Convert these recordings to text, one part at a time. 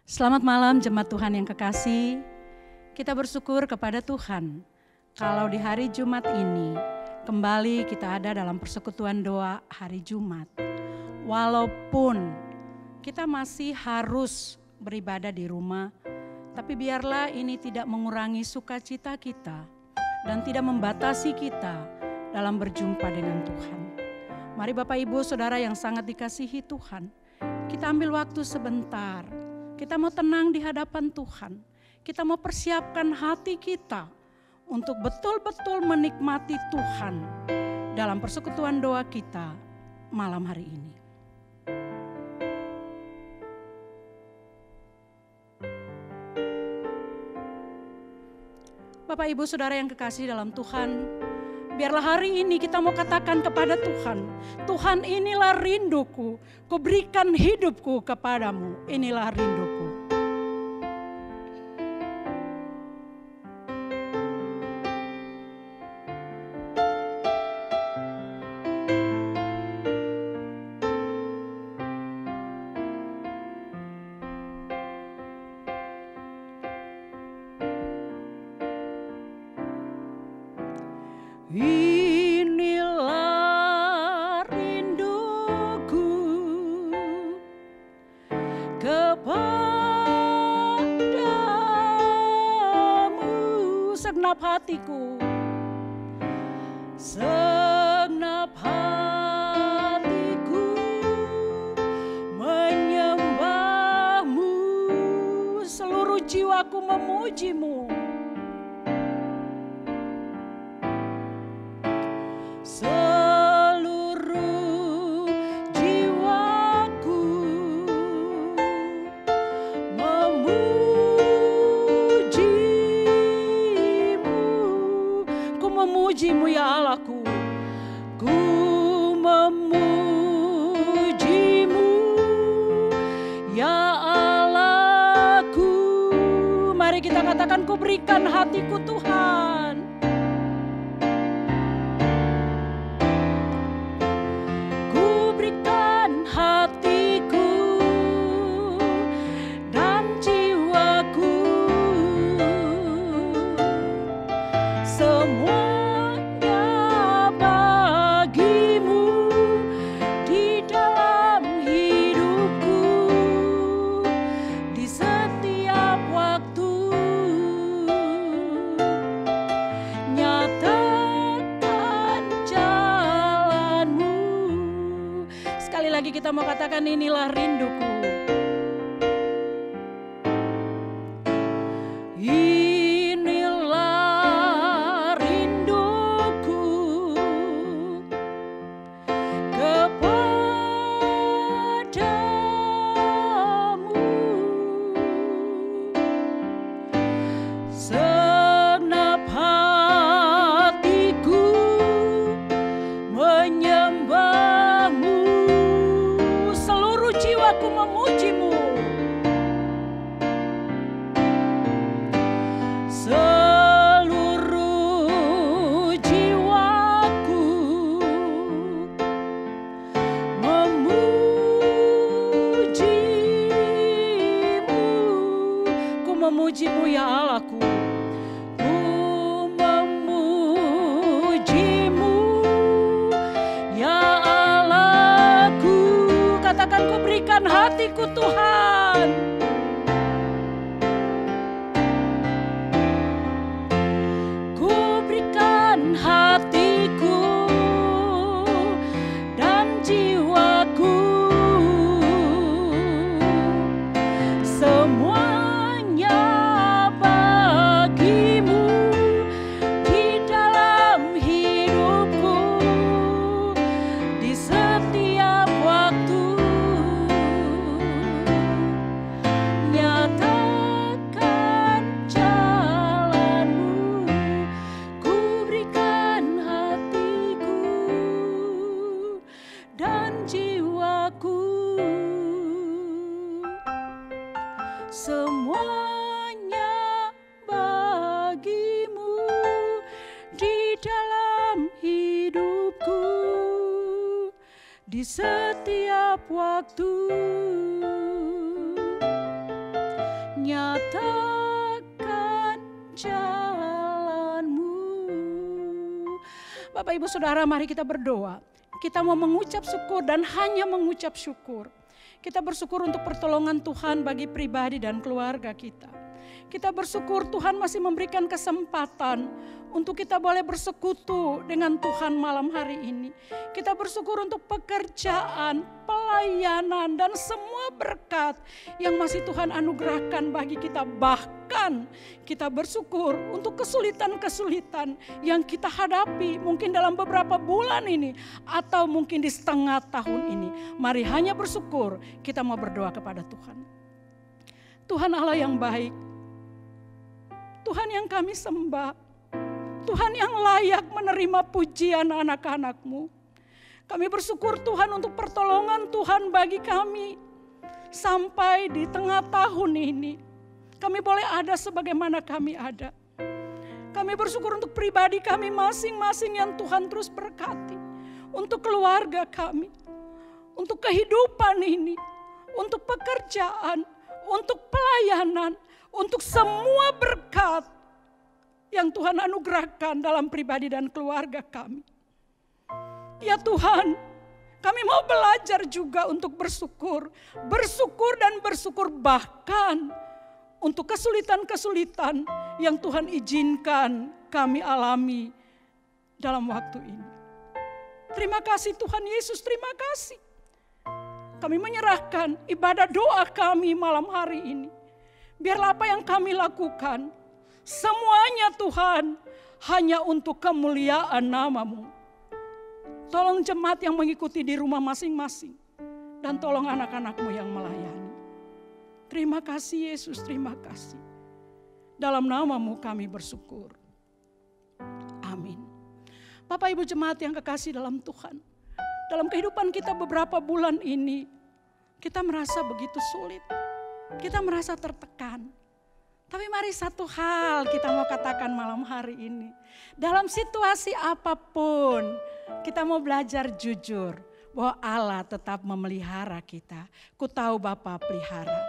Selamat malam jemaat Tuhan yang kekasih. Kita bersyukur kepada Tuhan kalau di hari Jumat ini kembali kita ada dalam persekutuan doa hari Jumat. Walaupun kita masih harus beribadah di rumah, tapi biarlah ini tidak mengurangi sukacita kita dan tidak membatasi kita dalam berjumpa dengan Tuhan. Mari Bapak Ibu Saudara yang sangat dikasihi Tuhan, kita ambil waktu sebentar. Kita mau tenang di hadapan Tuhan. Kita mau persiapkan hati kita untuk betul-betul menikmati Tuhan dalam persekutuan doa kita malam hari ini. Bapak Ibu Saudara yang kekasih dalam Tuhan, biarlah hari ini kita mau katakan kepada Tuhan, Tuhan inilah rinduku, kuberikan hidupku kepadamu, inilah rinduku. Inilah rinduku kepadamu, segenap hatiku, segenap hatiku menyembahmu, seluruh jiwaku memujimu. Seluruh jiwaku memujimu. Ku memujimu ya Allahku, ku memujimu ya Allahku. Mari kita katakan, ku berikan hatiku Tuhan. Hatiku dan jiwaku, semuanya bagimu di dalam hidupku, di setiap waktu. Nyatakan jalanmu. Sekali lagi kita mau katakan, inilah rinduku. Inilah rinduku kepadamu. Segenap hatiku menyembahmu, seluruh jiwaku memujimu. Seluruh jiwaku memujimu. Ku memujimu ya Allahku, ku memujimu ya Allahku. Katakan, ku berikan hatiku Tuhan. Ku berikan hatiku dan jiwaku, semuanya bagimu di dalam hidupku, di setiap waktu. Nyatakan jalanmu, ku berikan hatiku dan jiwaku, semuanya bagimu di dalam hidupku, di setiap waktu. nyatakan jalan-Mu. Bapak Ibu Saudara, mari kita berdoa. Kita mau mengucap syukur dan hanya mengucap syukur. Kita bersyukur untuk pertolongan Tuhan bagi pribadi dan keluarga kita. Kita bersyukur Tuhan masih memberikan kesempatan untuk kita boleh bersekutu dengan Tuhan malam hari ini. Kita bersyukur untuk pekerjaan, pelayanan, dan semua berkat yang masih Tuhan anugerahkan bagi kita. Bahkan kita bersyukur untuk kesulitan-kesulitan yang kita hadapi mungkin dalam beberapa bulan ini atau mungkin di setengah tahun ini. Mari hanya bersyukur, kita mau berdoa kepada Tuhan. Tuhan Allah yang baik, Tuhan yang kami sembah, Tuhan yang layak menerima pujian anak-anak-Mu. Kami bersyukur Tuhan untuk pertolongan Tuhan bagi kami. Sampai di tengah tahun ini, kami boleh ada sebagaimana kami ada. Kami bersyukur untuk pribadi kami masing-masing yang Tuhan terus berkati. Untuk keluarga kami, untuk kehidupan ini, untuk pekerjaan, untuk pelayanan, untuk semua berkat yang Tuhan anugerahkan dalam pribadi dan keluarga kami. Ya Tuhan, kami mau belajar juga untuk bersyukur. Bersyukur dan bersyukur bahkan untuk kesulitan-kesulitan yang Tuhan izinkan kami alami dalam waktu ini. Terima kasih Tuhan Yesus, terima kasih. Kami menyerahkan ibadah doa kami malam hari ini. Biarlah apa yang kami lakukan, semuanya Tuhan hanya untuk kemuliaan nama-Mu. Tolong jemaat yang mengikuti di rumah masing-masing. Dan tolong anak-anak-Mu yang melayani. Terima kasih Yesus, terima kasih. Dalam nama-Mu kami bersyukur. Amin. Bapak Ibu jemaat yang kekasih dalam Tuhan. Dalam kehidupan kita beberapa bulan ini, kita merasa begitu sulit. Kita merasa tertekan. Tapi mari satu hal kita mau katakan malam hari ini. Dalam situasi apapun, kita mau belajar jujur bahwa Allah tetap memelihara kita. Ku tahu Bapa pelihara.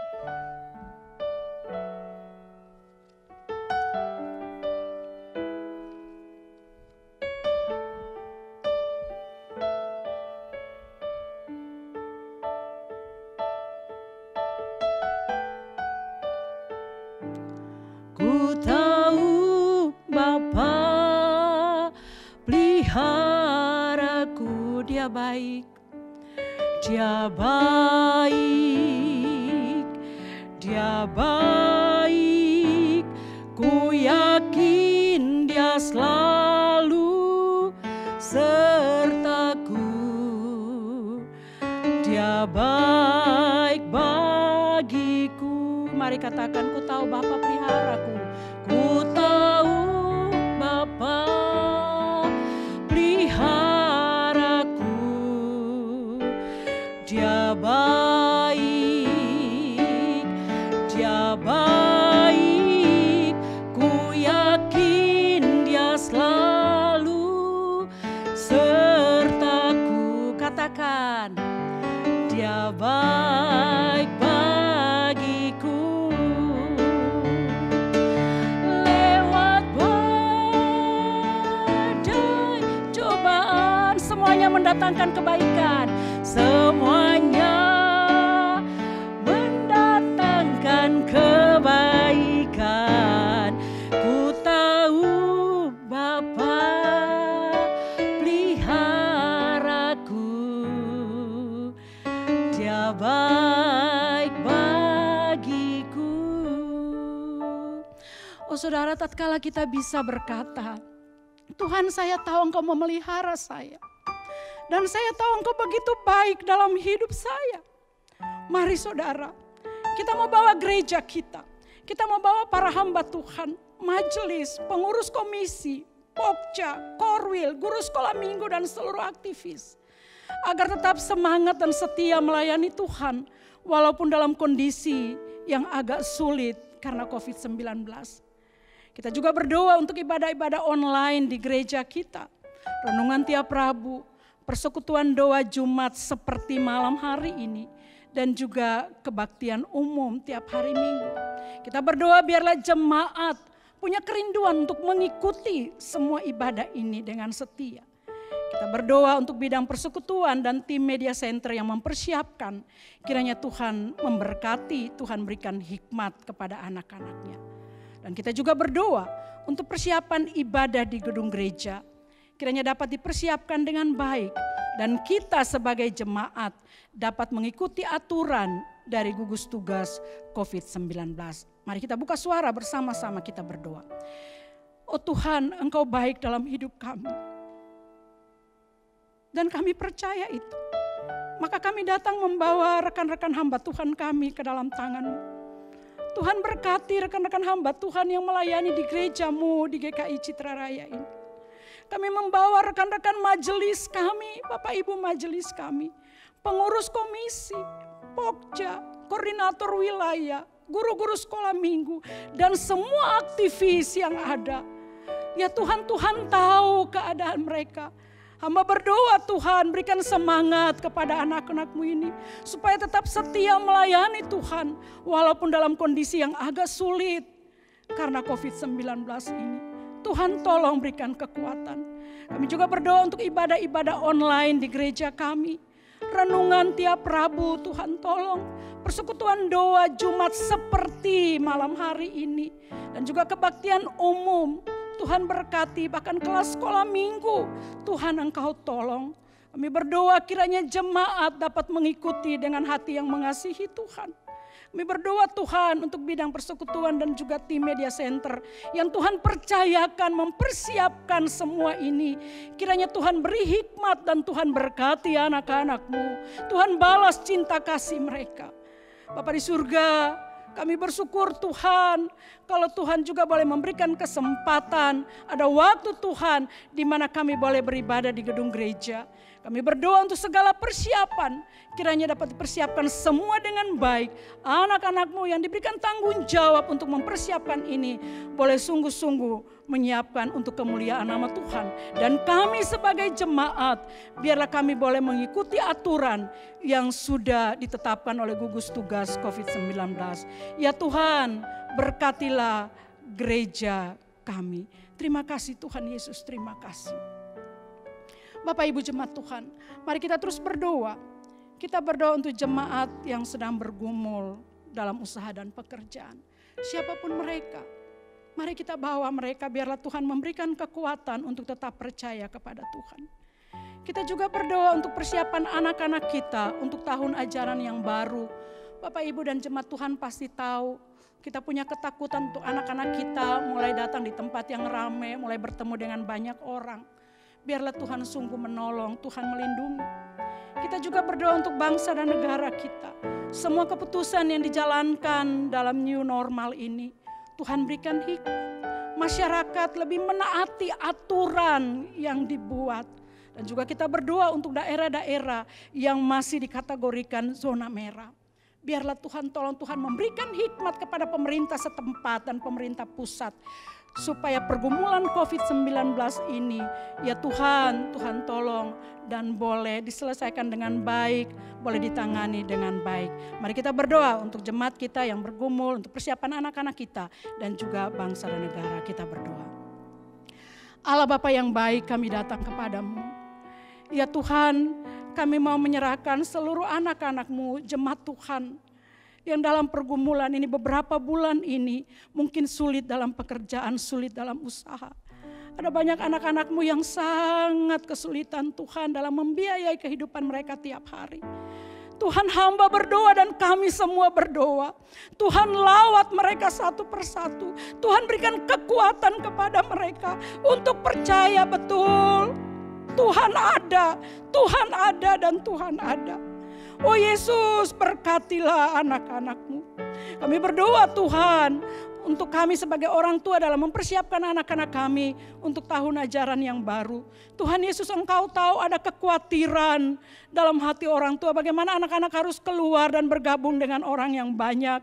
Dia baik, Dia baik, Dia baik. Ku yakin Dia selalu sertaku. Dia baik bagiku. Mari katakan, ku tahu Bapa peliharaku. Ku tahu Bapa Dia baik, Dia baik. Ku yakin Dia selalu sertaku. Katakan, Dia baik bagiku. Lewat badai cobaan, semuanya mendatangkan kebaikan. Semuanya mendatangkan kebaikan. Ku tahu Bapa peliharaku. Dia baik bagiku. Oh saudara, tatkala kita bisa berkata, Tuhan saya tahu Engkau memelihara saya. Dan saya tahu Engkau begitu baik dalam hidup saya. Mari saudara, kita mau bawa gereja kita. Kita mau bawa para hamba Tuhan, majelis, pengurus komisi, pokja, korwil, guru sekolah minggu dan seluruh aktivis. Agar tetap semangat dan setia melayani Tuhan. Walaupun dalam kondisi yang agak sulit karena COVID-19. Kita juga berdoa untuk ibadah-ibadah online di gereja kita. Renungan tiap Rabu. Persekutuan doa Jumat seperti malam hari ini. Dan juga kebaktian umum tiap hari Minggu. Kita berdoa biarlah jemaat punya kerinduan untuk mengikuti semua ibadah ini dengan setia. Kita berdoa untuk bidang persekutuan dan tim media center yang mempersiapkan. Kiranya Tuhan memberkati, Tuhan berikan hikmat kepada anak-anaknya. Dan kita juga berdoa untuk persiapan ibadah di gedung gereja. Kiranya dapat dipersiapkan dengan baik. Dan kita sebagai jemaat dapat mengikuti aturan dari gugus tugas COVID-19. Mari kita buka suara bersama-sama kita berdoa. Oh Tuhan, Engkau baik dalam hidup kami. Dan kami percaya itu. Maka kami datang membawa rekan-rekan hamba Tuhan kami ke dalam tangan-Mu. Tuhan berkati rekan-rekan hamba Tuhan yang melayani di gereja-Mu di GKI Citra Raya ini. Kami membawa rekan-rekan majelis kami, Bapak Ibu majelis kami, pengurus komisi, Pokja, koordinator wilayah, guru-guru sekolah minggu, dan semua aktivis yang ada. Ya Tuhan, Tuhan tahu keadaan mereka. Hamba berdoa Tuhan berikan semangat kepada anak-anak-Mu ini. Supaya tetap setia melayani Tuhan. Walaupun dalam kondisi yang agak sulit karena COVID-19 ini. Tuhan tolong berikan kekuatan. Kami juga berdoa untuk ibadah-ibadah online di gereja kami. Renungan tiap Rabu Tuhan tolong. Persekutuan doa Jumat seperti malam hari ini. Dan juga kebaktian umum. Tuhan berkati, bahkan kelas sekolah minggu, Tuhan Engkau tolong. Kami berdoa kiranya jemaat dapat mengikuti dengan hati yang mengasihi Tuhan. Kami berdoa Tuhan untuk bidang persekutuan dan juga tim media center yang Tuhan percayakan mempersiapkan semua ini. Kiranya Tuhan beri hikmat dan Tuhan berkati anak-anak-Mu. Tuhan balas cinta kasih mereka. Bapa di surga, kami bersyukur Tuhan kalau Tuhan juga boleh memberikan kesempatan. Ada waktu Tuhan di mana kami boleh beribadah di gedung gereja. Kami berdoa untuk segala persiapan. Kiranya dapat dipersiapkan semua dengan baik. Anak-anak-Mu yang diberikan tanggung jawab untuk mempersiapkan ini. Boleh sungguh-sungguh menyiapkan untuk kemuliaan nama Tuhan. Dan kami sebagai jemaat, biarlah kami boleh mengikuti aturan yang sudah ditetapkan oleh gugus tugas COVID-19. Ya Tuhan, berkatilah gereja kami. Terima kasih Tuhan Yesus, terima kasih. Bapak Ibu jemaat Tuhan, mari kita terus berdoa. Kita berdoa untuk jemaat yang sedang bergumul dalam usaha dan pekerjaan. Siapapun mereka, mari kita bawa mereka biarlah Tuhan memberikan kekuatan untuk tetap percaya kepada Tuhan. Kita juga berdoa untuk persiapan anak-anak kita untuk tahun ajaran yang baru. Bapak Ibu dan jemaat Tuhan pasti tahu, kita punya ketakutan untuk anak-anak kita mulai datang di tempat yang ramai, mulai bertemu dengan banyak orang. Biarlah Tuhan sungguh menolong, Tuhan melindungi. Kita juga berdoa untuk bangsa dan negara kita. Semua keputusan yang dijalankan dalam new normal ini, Tuhan berikan hikmat. Masyarakat lebih menaati aturan yang dibuat. Dan juga kita berdoa untuk daerah-daerah yang masih dikategorikan zona merah. Biarlah Tuhan tolong, Tuhan memberikan hikmat kepada pemerintah setempat dan pemerintah pusat. Supaya pergumulan COVID-19 ini, ya Tuhan, Tuhan tolong dan boleh diselesaikan dengan baik, boleh ditangani dengan baik. Mari kita berdoa untuk jemaat kita yang bergumul, untuk persiapan anak-anak kita dan juga bangsa dan negara. Kita berdoa. Allah Bapa yang baik, kami datang kepadamu. Ya Tuhan, kami mau menyerahkan seluruh anak-anak-Mu, jemaat Tuhan, yang dalam pergumulan ini beberapa bulan ini mungkin sulit dalam pekerjaan, sulit dalam usaha. Ada banyak anak-anak-Mu yang sangat kesulitan Tuhan dalam membiayai kehidupan mereka tiap hari. Tuhan, hamba berdoa dan kami semua berdoa. Tuhan lawat mereka satu persatu. Tuhan berikan kekuatan kepada mereka untuk percaya betul Tuhan ada dan Tuhan ada. Oh Yesus, berkatilah anak-anak-Mu. Kami berdoa Tuhan untuk kami sebagai orang tua dalam mempersiapkan anak-anak kami untuk tahun ajaran yang baru. Tuhan Yesus, Engkau tahu ada kekhawatiran dalam hati orang tua bagaimana anak-anak harus keluar dan bergabung dengan orang yang banyak.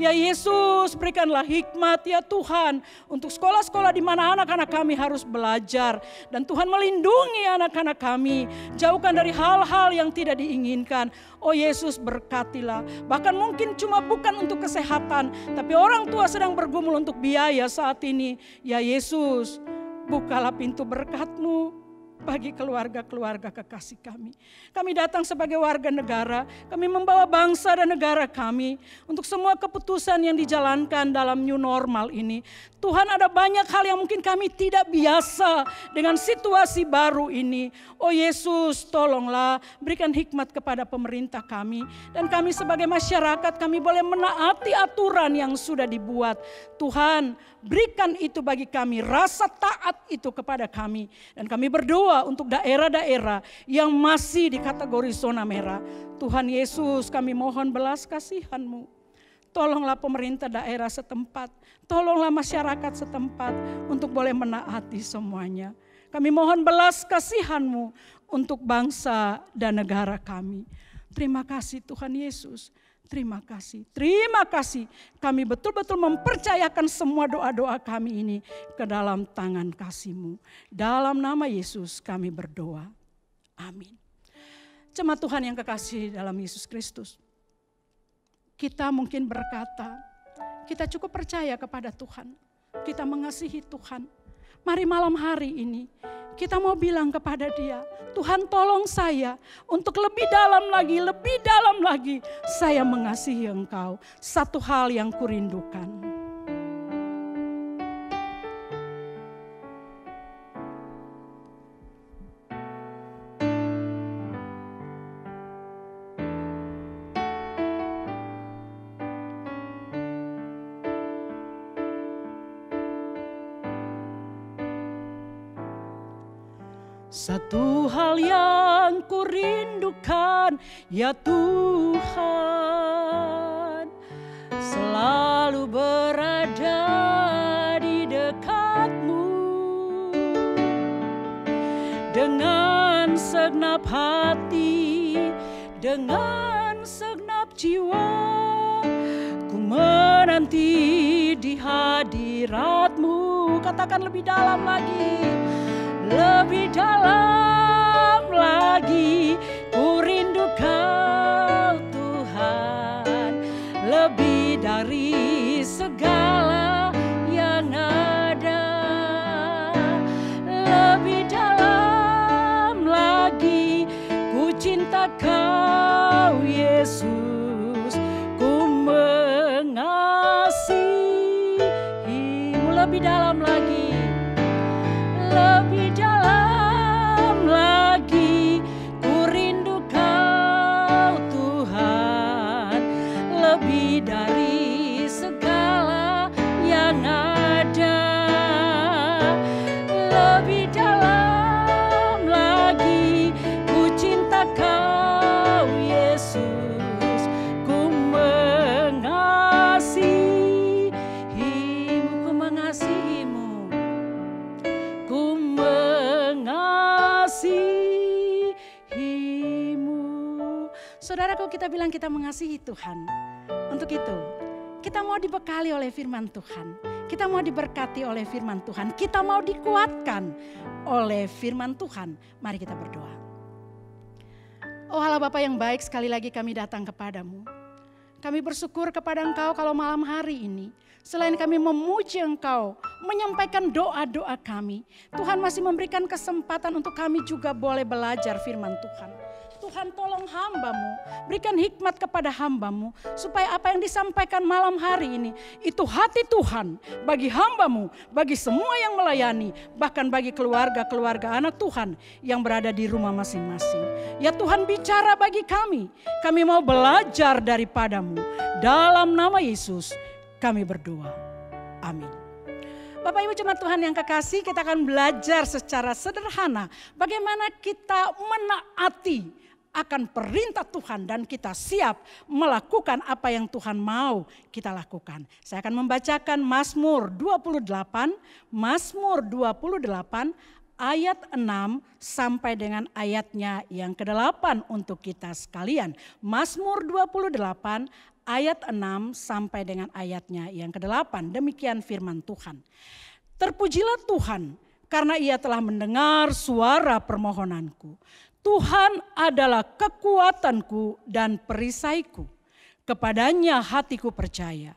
Ya Yesus, berikanlah hikmat ya Tuhan untuk sekolah-sekolah di mana anak-anak kami harus belajar. Dan Tuhan melindungi anak-anak kami, jauhkan dari hal-hal yang tidak diinginkan. Oh Yesus, berkatilah. Bahkan mungkin cuma bukan untuk kesehatan, tapi orang tua sedang bergumul untuk biaya saat ini. Ya Yesus, bukalah pintu berkat-Mu bagi keluarga-keluarga kekasih kami. Kami datang sebagai warga negara, kami membawa bangsa dan negara kami untuk semua keputusan yang dijalankan dalam new normal ini. Tuhan, ada banyak hal yang mungkin kami tidak biasa dengan situasi baru ini. Oh Yesus, tolonglah berikan hikmat kepada pemerintah kami. Dan kami sebagai masyarakat, kami boleh menaati aturan yang sudah dibuat. Tuhan, berikan itu bagi kami, rasa taat itu kepada kami. Dan kami berdoa untuk daerah-daerah yang masih di kategori zona merah. Tuhan Yesus, kami mohon belas kasihan-Mu. Tolonglah pemerintah daerah setempat, tolonglah masyarakat setempat untuk boleh menaati semuanya. Kami mohon belas kasihan-Mu untuk bangsa dan negara kami. Terima kasih Tuhan Yesus. Terima kasih, terima kasih. Kami betul-betul mempercayakan semua doa-doa kami ini ke dalam tangan kasih-Mu. Dalam nama Yesus kami berdoa. Amin. Jemaat Tuhan yang kekasih dalam Yesus Kristus. Kita mungkin berkata, kita cukup percaya kepada Tuhan. Kita mengasihi Tuhan. Mari malam hari ini kita mau bilang kepada Dia, Tuhan tolong saya untuk lebih dalam lagi, saya mengasihi Engkau. Satu hal yang kurindukan. Satu hal yang kurindukan ya Tuhan, selalu berada di dekat-Mu. Dengan segenap hati, dengan segenap jiwa, ku menanti di hadirat-Mu. Katakan lebih dalam lagi. Lebih dalam lagi, ku rindu Kau Tuhan, lebih dari segala yang ada. Lebih dalam lagi, ku cinta Kau Yesus, ku mengasihi-Mu. Lebih dalam lagi. Lebih dalam lagi, ku rindu Kau Tuhan, lebih dari segala yang ada. Lebih dalam lagi, ku cinta Kau Yesus, ku mengasihi-Mu, ku mengasihi-Mu. Ku mengasihi-Mu. Saudaraku, kita bilang kita mengasihi Tuhan. Untuk itu, kita mau dibekali oleh firman Tuhan. Kita mau diberkati oleh firman Tuhan. Kita mau dikuatkan oleh firman Tuhan. Mari kita berdoa. Oh Allah Bapa yang baik, sekali lagi kami datang kepadamu. Kami bersyukur kepada Engkau kalau malam hari ini, selain kami memuji Engkau, menyampaikan doa-doa kami, Tuhan masih memberikan kesempatan untuk kami juga boleh belajar firman Tuhan. Tuhan tolong hamba-Mu, berikan hikmat kepada hamba-Mu, supaya apa yang disampaikan malam hari ini, itu hati Tuhan bagi hamba-Mu, bagi semua yang melayani, bahkan bagi keluarga-keluarga anak Tuhan yang berada di rumah masing-masing. Ya Tuhan, bicara bagi kami mau belajar daripada-Mu. Dalam nama Yesus kami berdoa. Amin. Bapak Ibu jemaat Tuhan yang kekasih, kita akan belajar secara sederhana bagaimana kita menaati akan perintah Tuhan dan kita siap melakukan apa yang Tuhan mau kita lakukan. Saya akan membacakan Mazmur 28 ayat 6 sampai dengan ayatnya yang ke-8 untuk kita sekalian. Mazmur 28 ayat 6 sampai dengan ayatnya yang ke-8. Demikian firman Tuhan. Terpujilah Tuhan karena Ia telah mendengar suara permohonanku. Tuhan adalah kekuatanku dan perisaiku. Kepadanya hatiku percaya.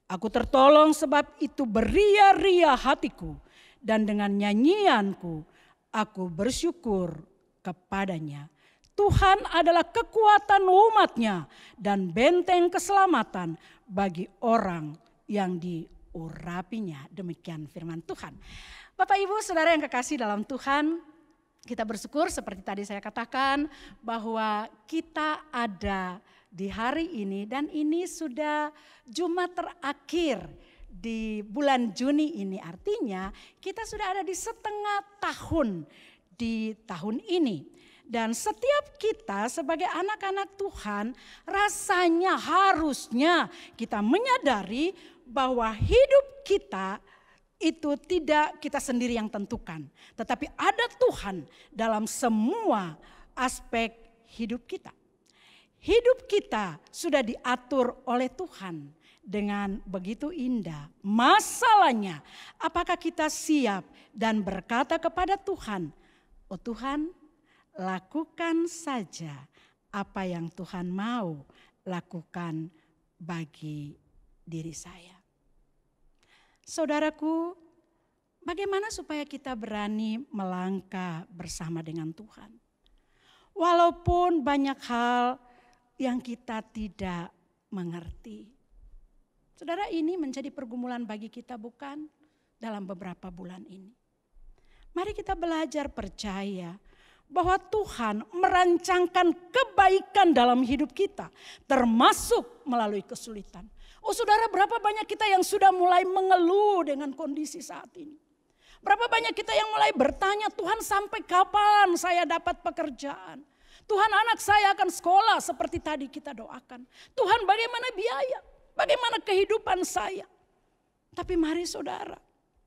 Aku tertolong sebab itu beria-ria hatiku. Dan dengan nyanyianku aku bersyukur kepadanya. Tuhan adalah kekuatan umatnya dan benteng keselamatan bagi orang yang diurapinya. Demikian firman Tuhan. Bapak Ibu Saudara yang kekasih dalam Tuhan, kita bersyukur seperti tadi saya katakan bahwa kita ada di hari ini dan ini sudah Jumat terakhir di bulan Juni ini. Artinya kita sudah ada di setengah tahun di tahun ini. Dan setiap kita sebagai anak-anak Tuhan rasanya harusnya kita menyadari bahwa hidup kita itu tidak kita sendiri yang tentukan. Tetapi ada Tuhan dalam semua aspek hidup kita. Hidup kita sudah diatur oleh Tuhan dengan begitu indah. Masalahnya apakah kita siap dan berkata kepada Tuhan, oh Tuhan, lakukan saja apa yang Tuhan mau lakukan bagi diri saya. Saudaraku, bagaimana supaya kita berani melangkah bersama dengan Tuhan? Walaupun banyak hal yang kita tidak mengerti. Saudara, ini menjadi pergumulan bagi kita bukan dalam beberapa bulan ini. Mari kita belajar percaya bahwa Tuhan merancangkan kebaikan dalam hidup kita, termasuk melalui kesulitan. Oh saudara, berapa banyak kita yang sudah mulai mengeluh dengan kondisi saat ini. Berapa banyak kita yang mulai bertanya, Tuhan sampai kapan saya dapat pekerjaan? Tuhan, anak saya akan sekolah seperti tadi kita doakan. Tuhan, bagaimana biaya? Bagaimana kehidupan saya? Tapi mari saudara,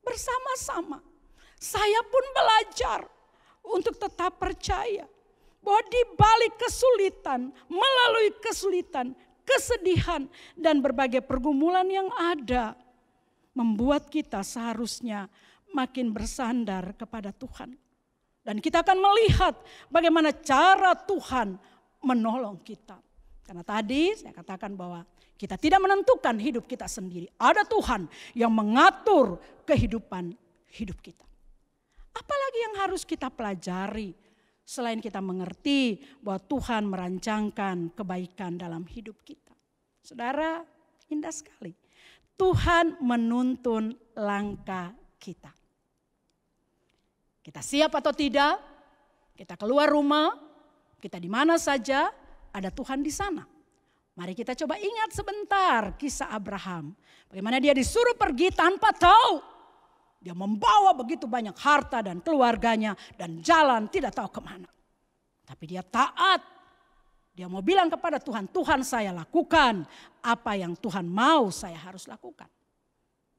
bersama-sama saya pun belajar untuk tetap percaya bahwa di balik kesulitan, melalui kesulitan, kesedihan dan berbagai pergumulan yang ada, membuat kita seharusnya makin bersandar kepada Tuhan. Dan kita akan melihat bagaimana cara Tuhan menolong kita. Karena tadi saya katakan bahwa kita tidak menentukan hidup kita sendiri. Ada Tuhan yang mengatur kehidupan hidup kita. Apalagi yang harus kita pelajari selain kita mengerti bahwa Tuhan merancangkan kebaikan dalam hidup kita. Saudara, indah sekali. Tuhan menuntun langkah kita. Kita siap atau tidak, kita keluar rumah, kita di mana saja, ada Tuhan di sana. Mari kita coba ingat sebentar kisah Abraham. Bagaimana dia disuruh pergi tanpa tahu. Dia membawa begitu banyak harta dan keluarganya dan jalan tidak tahu kemana. Tapi dia taat. Dia mau bilang kepada Tuhan, Tuhan saya lakukan apa yang Tuhan mau saya harus lakukan.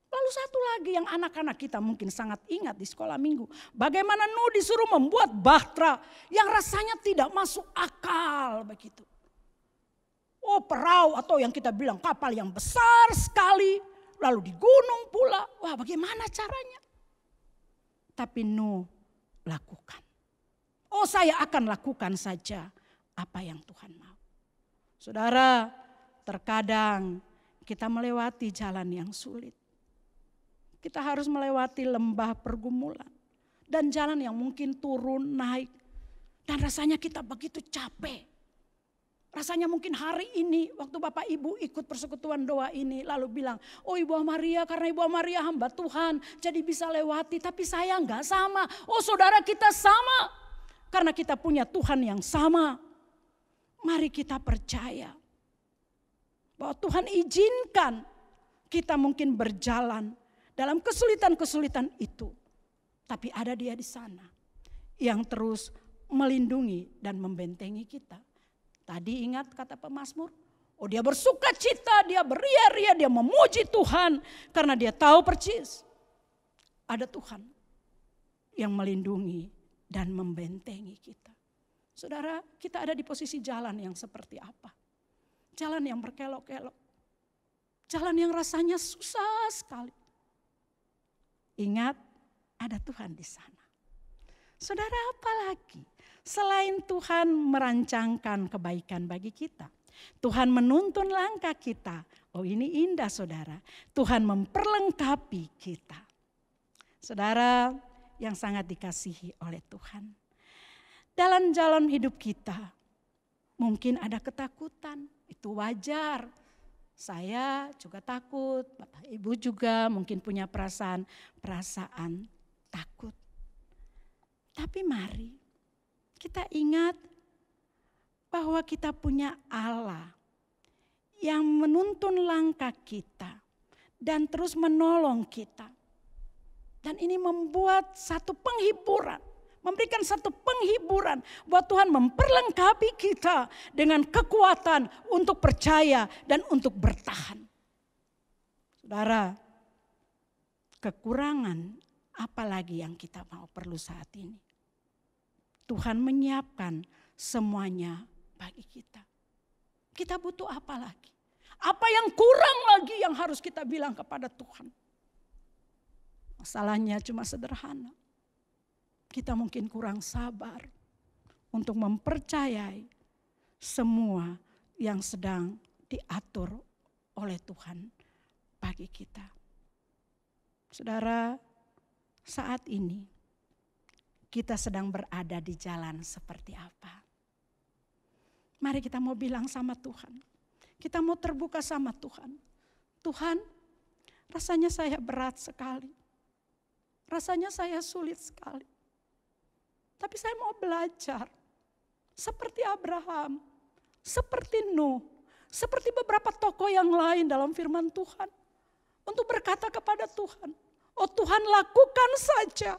Lalu satu lagi yang anak-anak kita mungkin sangat ingat di sekolah minggu. Bagaimana Nuh disuruh membuat bahtera yang rasanya tidak masuk akal begitu. Oh perahu atau yang kita bilang kapal yang besar sekali. Lalu di gunung pula, wah bagaimana caranya? Tapi Nuh lakukan. Oh saya akan lakukan saja apa yang Tuhan mau. Saudara, terkadang kita melewati jalan yang sulit. Kita harus melewati lembah pergumulan. Dan jalan yang mungkin turun, naik. Dan rasanya kita begitu capek. Rasanya mungkin hari ini waktu Bapak Ibu ikut persekutuan doa ini lalu bilang, oh Ibu Maria karena Ibu Maria hamba Tuhan jadi bisa lewati, tapi saya enggak sama. Oh saudara, kita sama karena kita punya Tuhan yang sama. Mari kita percaya bahwa Tuhan izinkan kita mungkin berjalan dalam kesulitan-kesulitan itu. Tapi ada Dia di sana yang terus melindungi dan membentengi kita. Tadi ingat kata pemazmur, oh dia bersuka cita, dia beria-ria, dia memuji Tuhan. Karena dia tahu persis ada Tuhan yang melindungi dan membentengi kita. Saudara, kita ada di posisi jalan yang seperti apa? jalan yang berkelok-kelok, jalan yang rasanya susah sekali. Ingat, ada Tuhan di sana. Saudara, apa lagi selain Tuhan merancangkan kebaikan bagi kita? Tuhan menuntun langkah kita. Oh, ini indah saudara. Tuhan memperlengkapi kita. Saudara yang sangat dikasihi oleh Tuhan. Dalam jalan hidup kita mungkin ada ketakutan. Itu wajar. Saya juga takut. Bapak Ibu juga mungkin punya perasaan takut. Tapi mari kita ingat bahwa kita punya Allah yang menuntun langkah kita dan terus menolong kita. Dan ini membuat satu penghiburan, memberikan satu penghiburan buat Tuhan memperlengkapi kita dengan kekuatan untuk percaya dan untuk bertahan. Saudara, kekurangan apa lagi yang kita mau perlu saat ini? Tuhan menyiapkan semuanya bagi kita. Kita butuh apa lagi? Apa yang kurang lagi yang harus kita bilang kepada Tuhan? Masalahnya cuma sederhana. Kita mungkin kurang sabar untuk mempercayai semua yang sedang diatur oleh Tuhan bagi kita. Saudara, saat ini kita sedang berada di jalan seperti apa? Mari kita mau bilang sama Tuhan. Kita mau terbuka sama Tuhan. Tuhan, rasanya saya berat sekali. Rasanya saya sulit sekali. Tapi saya mau belajar. Seperti Abraham. Seperti Nuh. Seperti beberapa tokoh yang lain dalam firman Tuhan. Untuk berkata kepada Tuhan. Oh Tuhan, lakukan saja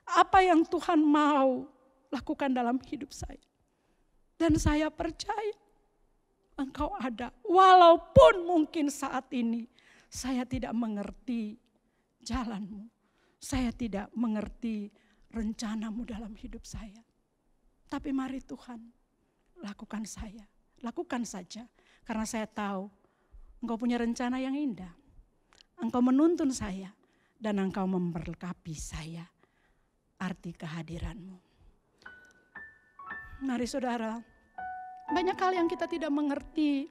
apa yang Tuhan mau lakukan dalam hidup saya. Dan saya percaya Engkau ada. Walaupun mungkin saat ini saya tidak mengerti jalan-Mu. Saya tidak mengerti rencana-Mu dalam hidup saya. Tapi mari Tuhan, lakukan saja. Karena saya tahu Engkau punya rencana yang indah. Engkau menuntun saya dan Engkau memberkapi saya. Arti kehadiran-Mu. Mari saudara, banyak hal yang kita tidak mengerti.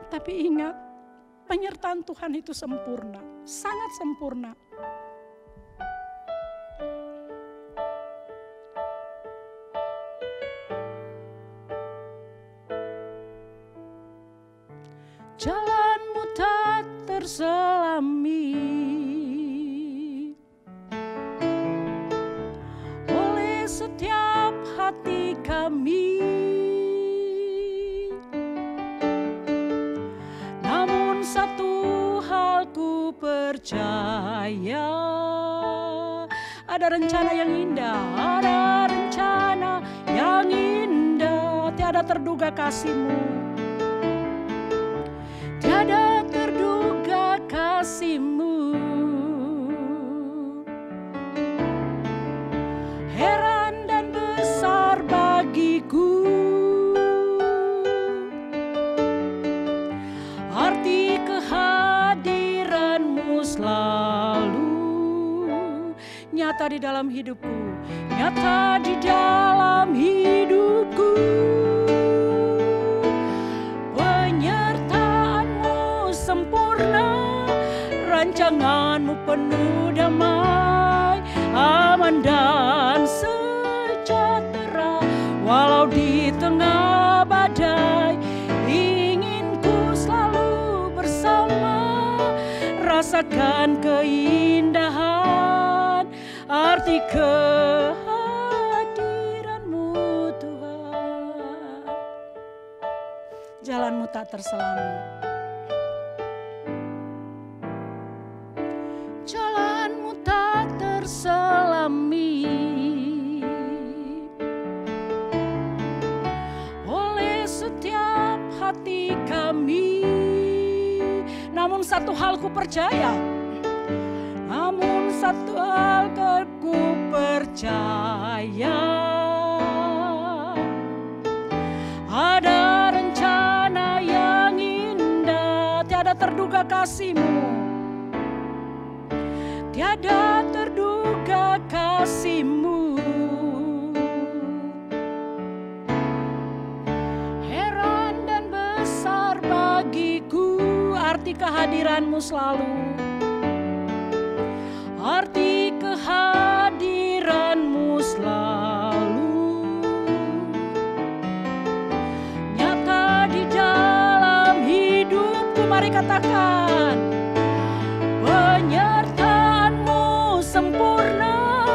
Tapi ingat, penyertaan Tuhan itu sempurna, sangat sempurna. Jalan-Mu tak terselami oleh setiap hati kami. Namun satu hal ku percaya, ada rencana yang indah, ada rencana yang indah. Tiada terduga kasih-Mu. Tiada terduga kasih-Mu. Heran dan besar bagiku arti kehadiran-Mu selalu nyata di dalam hidupku, nyata di dalam hidupku. Sempurna, rancangan-Mu penuh damai, aman dan sejahtera. Walau di tengah badai, ingin ku selalu bersama. Rasakan keindahan, arti kehadiran-Mu Tuhan. Jalan-Mu tak terselami. Jalan-Mu tak terselami oleh setiap hati kami. Namun satu hal ku percaya, namun satu hal ku percaya, ada rencana tiada terduga kasih-Mu. Tiada terduga kasih-Mu. Heran dan besar bagiku arti kehadiran-Mu selalu. Arti kehadiran-Mu selalu. Nyata di dalam hidupku, mari katakan. Penyertaan-Mu sempurna,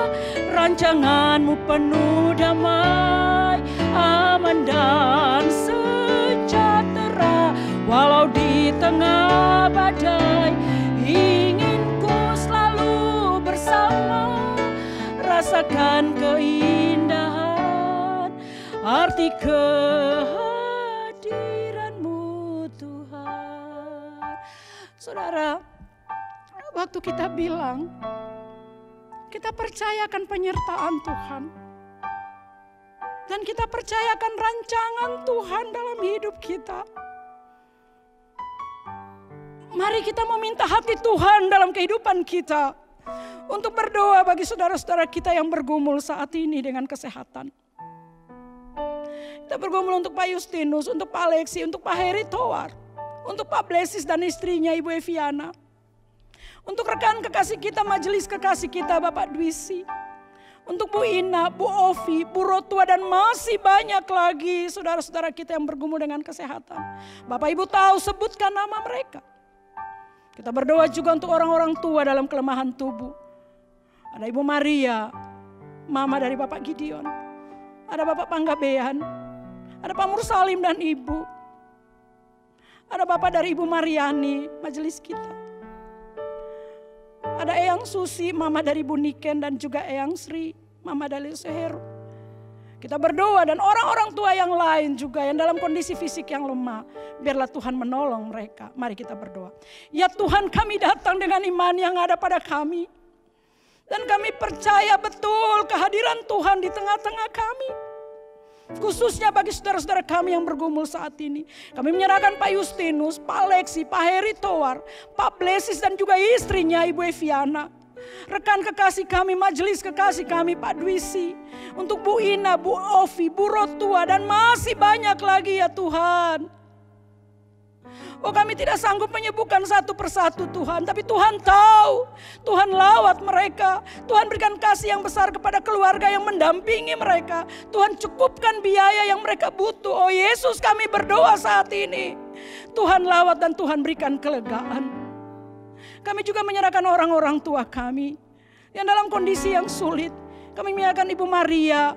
rancangan-Mu penuh damai, aman dan sejahtera. Walau di tengah badai, inginku selalu bersama, rasakan keindahan arti kehadiran-Mu Tuhan. Saudara, waktu kita bilang, kita percayakan penyertaan Tuhan. Dan kita percayakan rancangan Tuhan dalam hidup kita. Mari kita meminta hati Tuhan dalam kehidupan kita. Untuk berdoa bagi saudara-saudara kita yang bergumul saat ini dengan kesehatan. Kita bergumul untuk Pak Justinus, untuk Pak Alexi, untuk Pak Heri Towar. Untuk Pak Blesis dan istrinya Ibu Eviana. Untuk rekan kekasih kita, majelis kekasih kita Bapak Dwisi. Untuk Bu Ina, Bu Ovi, Bu Rotua dan masih banyak lagi saudara-saudara kita yang bergumul dengan kesehatan. Bapak Ibu tahu, sebutkan nama mereka. Kita berdoa juga untuk orang-orang tua dalam kelemahan tubuh. Ada Ibu Maria, mama dari Bapak Gideon. Ada Bapak Panggabean. Ada Pak Mursalim dan Ibu. Ada Bapak dari Ibu Mariani, majelis kita. Ada Eyang Susi, mama dari Bu Niken dan juga Eyang Sri, mama dari Seheru. Kita berdoa dan orang-orang tua yang lain juga yang dalam kondisi fisik yang lemah. Biarlah Tuhan menolong mereka. Mari kita berdoa. Ya Tuhan, kami datang dengan iman yang ada pada kami. Dan kami percaya betul kehadiran Tuhan di tengah-tengah kami. Khususnya bagi saudara-saudara kami yang bergumul saat ini. Kami menyerahkan Pak Justinus, Pak Alexi, Pak Heri Towar, Pak Blesis dan juga istrinya Ibu Eviana. Rekan kekasih kami, majelis kekasih kami, Pak Dwisi. Untuk Bu Ina, Bu Ovi, Bu Rotua dan masih banyak lagi ya Tuhan. Oh, kami tidak sanggup menyebutkan satu persatu Tuhan. Tapi Tuhan tahu, Tuhan lawat mereka. Tuhan berikan kasih yang besar kepada keluarga yang mendampingi mereka. Tuhan cukupkan biaya yang mereka butuh. Oh Yesus, kami berdoa saat ini. Tuhan lawat dan Tuhan berikan kelegaan. Kami juga menyerahkan orang-orang tua kami yang dalam kondisi yang sulit. Kami menyerahkan Ibu Maria,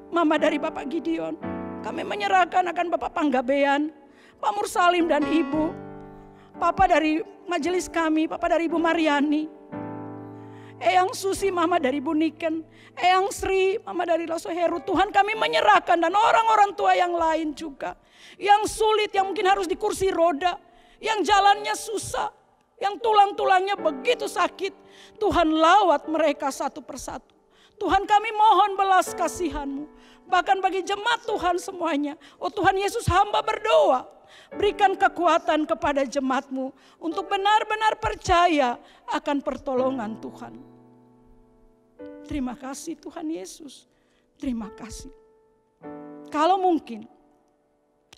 mama dari Bapak Gideon. Kami menyerahkan akan Bapak Panggabean, Pak Mursalim dan Ibu. Papa dari majelis kami, Papa dari Ibu Mariani. Eyang Susi, mama dari Bu Niken. Eyang Sri, mama dari Loso Heru. Tuhan, kami menyerahkan dan orang-orang tua yang lain juga. Yang sulit, yang mungkin harus di kursi roda. Yang jalannya susah. Yang tulang-tulangnya begitu sakit. Tuhan lawat mereka satu persatu. Tuhan, kami mohon belas kasihan-Mu. Bahkan bagi jemaat Tuhan semuanya. Oh Tuhan Yesus, hamba berdoa. Berikan kekuatan kepada jemaat-Mu. Untuk benar-benar percaya akan pertolongan Tuhan. Terima kasih Tuhan Yesus. Terima kasih. Kalau mungkin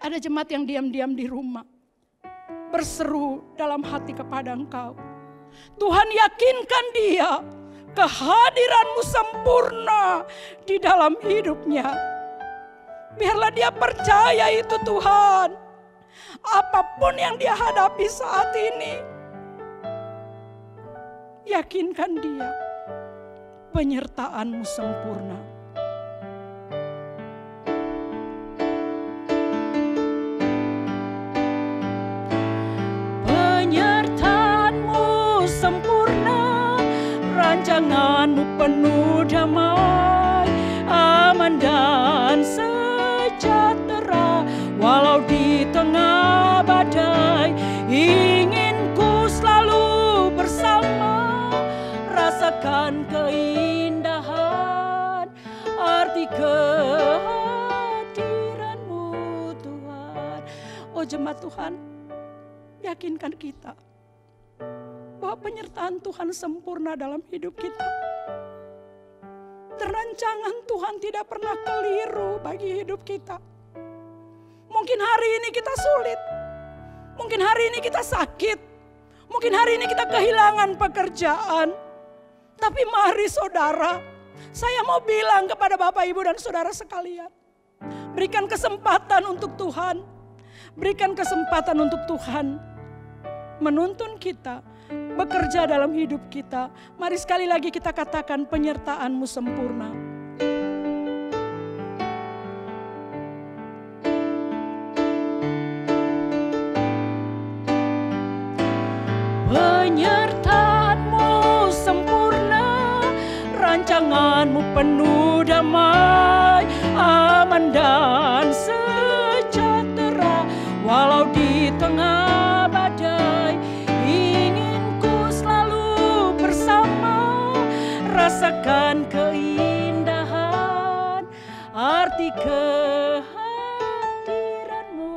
ada jemaat yang diam-diam di rumah. Berseru dalam hati kepada Engkau. Tuhan, yakinkan dia. Kehadiran-Mu sempurna di dalam hidupnya. Biarlah dia percaya itu Tuhan. Apapun yang dia hadapi saat ini. Yakinkan dia. Penyertaan-Mu sempurna. Penyertaan-Mu sempurna. Rancangan-Mu penuh damai, aman dan sejahtera. Walau di tengah badai, inginku selalu bersama, rasakan keindahan arti kehadiran-Mu Tuhan. Oh jemaat Tuhan, yakinkan kita bahwa penyertaan Tuhan sempurna dalam hidup kita. Dan rancangan Tuhan tidak pernah keliru bagi hidup kita. Mungkin hari ini kita sulit, mungkin hari ini kita sakit, mungkin hari ini kita kehilangan pekerjaan. Tapi mari saudara, saya mau bilang kepada Bapak, Ibu, dan saudara sekalian, berikan kesempatan untuk Tuhan. Berikan kesempatan untuk Tuhan menuntun kita, bekerja dalam hidup kita. Mari sekali lagi kita katakan, penyertaan-Mu sempurna. Penyertaan-Mu sempurna, rancangan-Mu penuh damai, aman dan sejahtera. Walau di tengah badai, inginku selalu bersama, rasakan keindahan, arti kehadiran-Mu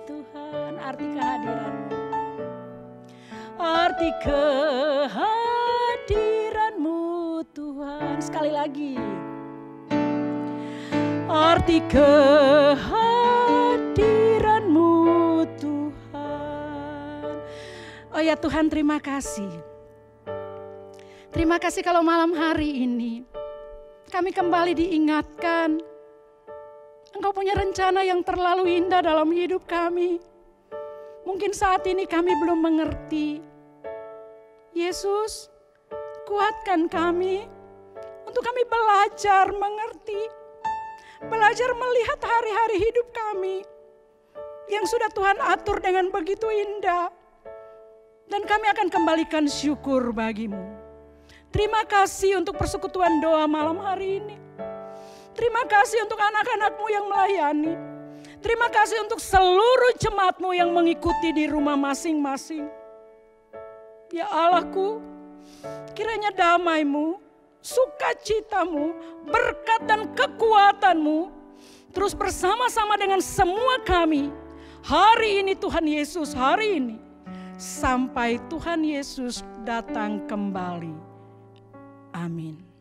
Tuhan, arti kehadiran-Mu, arti kehadiran-Mu Tuhan. Sekali lagi, arti kehadiran-Mu Tuhan. Oh ya Tuhan, terima kasih. Terima kasih kalau malam hari ini kami kembali diingatkan Engkau punya rencana yang terlalu indah dalam hidup kami. Mungkin saat ini kami belum mengerti. Yesus, kuatkan kami untuk kami belajar mengerti, belajar melihat hari-hari hidup kami yang sudah Tuhan atur dengan begitu indah. Dan kami akan kembalikan syukur bagi-Mu. Terima kasih untuk persekutuan doa malam hari ini. Terima kasih untuk anak-anak-Mu yang melayani. Terima kasih untuk seluruh jemaat-Mu yang mengikuti di rumah masing-masing. Ya Allahku, kiranya damai-Mu, sukacita-Mu, berkat dan kekuatan-Mu terus bersama-sama dengan semua kami. Hari ini Tuhan Yesus, hari ini. Sampai Tuhan Yesus datang kembali. Amin.